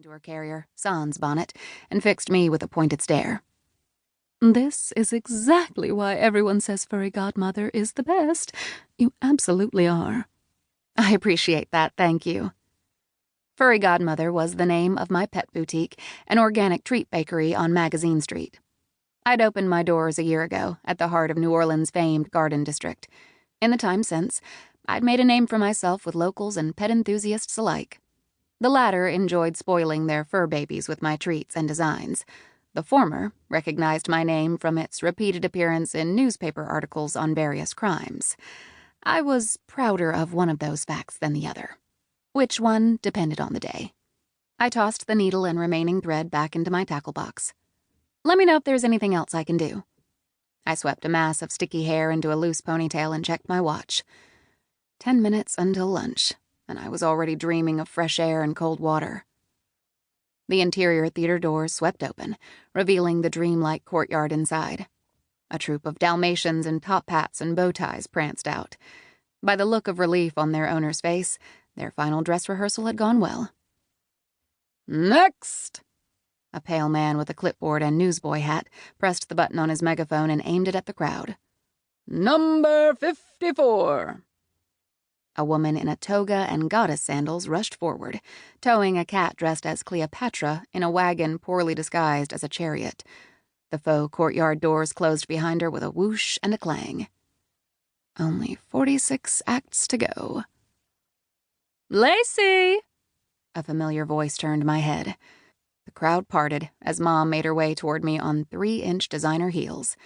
to her carrier, sans bonnet, and fixed me with a pointed stare. "This is exactly why everyone says furry godmother is the best. You absolutely are." "I appreciate that, thank you." Furry Godmother was the name of my pet boutique, an organic treat bakery on Magazine Street. I'd opened my doors a year ago at the heart of New Orleans' famed Garden District. In the time since, I'd made a name for myself with locals and pet enthusiasts alike. The latter enjoyed spoiling their fur babies with my treats and designs. The former recognized my name from its repeated appearance in newspaper articles on various crimes. I was prouder of one of those facts than the other. Which one depended on the day. I tossed the needle and remaining thread back into my tackle box. "Let me know if there's anything else I can do." I swept a mass of sticky hair into a loose ponytail and checked my watch. 10 minutes until lunch, and I was already dreaming of fresh air and cold water. The interior theater doors swept open, revealing the dreamlike courtyard inside. A troop of Dalmatians in top hats and bow ties pranced out. By the look of relief on their owner's face, their final dress rehearsal had gone well. "Next!" A pale man with a clipboard and newsboy hat pressed the button on his megaphone and aimed it at the crowd. "Number 54. A woman in a toga and goddess sandals rushed forward, towing a cat dressed as Cleopatra in a wagon poorly disguised as a chariot. The faux courtyard doors closed behind her with a whoosh and a clang. Only 46 acts to go. "Lacy!" A familiar voice turned my head. The crowd parted as Mom made her way toward me on 3-inch designer heels.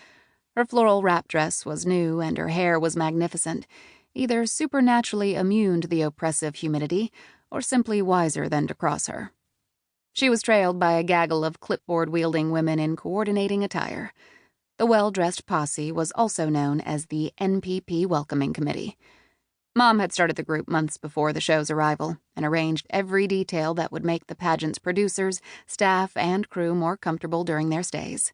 Her floral wrap dress was new and her hair was magnificent, either supernaturally immune to the oppressive humidity or simply wiser than to cross her. She was trailed by a gaggle of clipboard-wielding women in coordinating attire. The well-dressed posse was also known as the NPP Welcoming Committee. Mom had started the group months before the show's arrival and arranged every detail that would make the pageant's producers, staff, and crew more comfortable during their stays.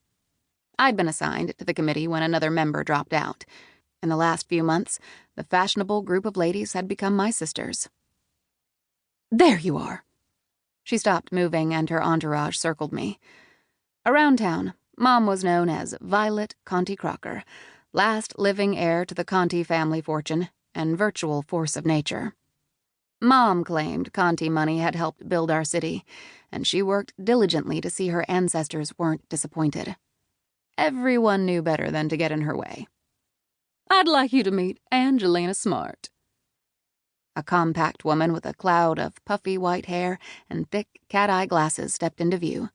I'd been assigned to the committee when another member dropped out. In the last few months, the fashionable group of ladies had become my sisters. "There you are!" She stopped moving and her entourage circled me. Around town, Mom was known as Violet Conti Crocker, last living heir to the Conti family fortune and virtual force of nature. Mom claimed Conti money had helped build our city, and she worked diligently to see her ancestors weren't disappointed. Everyone knew better than to get in her way. "I'd like you to meet Angelina Smart." A compact woman with a cloud of puffy white hair and thick cat-eye glasses stepped into view.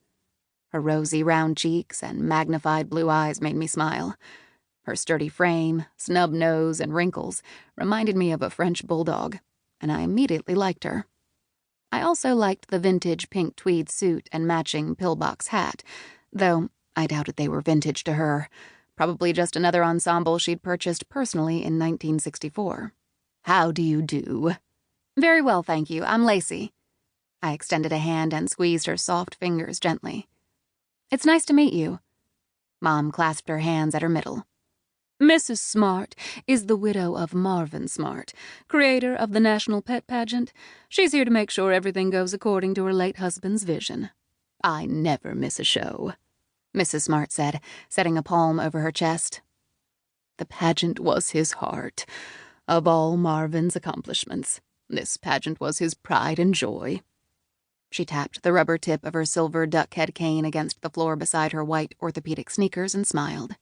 Her rosy round cheeks and magnified blue eyes made me smile. Her sturdy frame, snub nose, and wrinkles reminded me of a French bulldog, and I immediately liked her. I also liked the vintage pink tweed suit and matching pillbox hat, though I doubted they were vintage to her. Probably just another ensemble she'd purchased personally in 1964. "How do you do?" "Very well, thank you. I'm Lacy." I extended a hand and squeezed her soft fingers gently. "It's nice to meet you." Mom clasped her hands at her middle. "Mrs. Smart is the widow of Marvin Smart, creator of the National Pet Pageant. She's here to make sure everything goes according to her late husband's vision." "I never miss a show," Mrs. Smart said, setting a palm over her chest. "The pageant was his heart. Of all Marvin's accomplishments, this pageant was his pride and joy." She tapped the rubber tip of her silver duck-head cane against the floor beside her white orthopedic sneakers and smiled.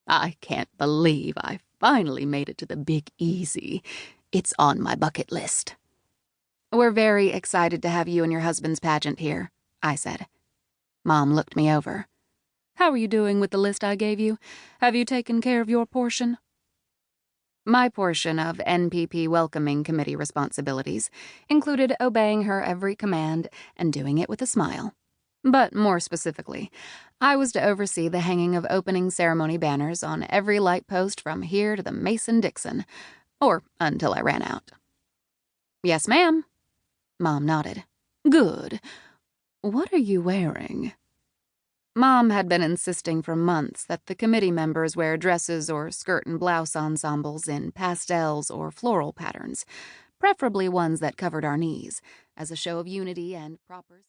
"I can't believe I finally made it to the Big Easy. It's on my bucket list." "We're very excited to have you and your husband's pageant here," I said. Mom looked me over. "How are you doing with the list I gave you? Have you taken care of your portion?" My portion of NPP Welcoming Committee responsibilities included obeying her every command and doing it with a smile. But more specifically, I was to oversee the hanging of opening ceremony banners on every light post from here to the Mason-Dixon, or until I ran out. "Yes, ma'am." Mom nodded. "Good. What are you wearing?" Mom had been insisting for months that the committee members wear dresses or skirt and blouse ensembles in pastels or floral patterns, preferably ones that covered our knees, as a show of unity and proper...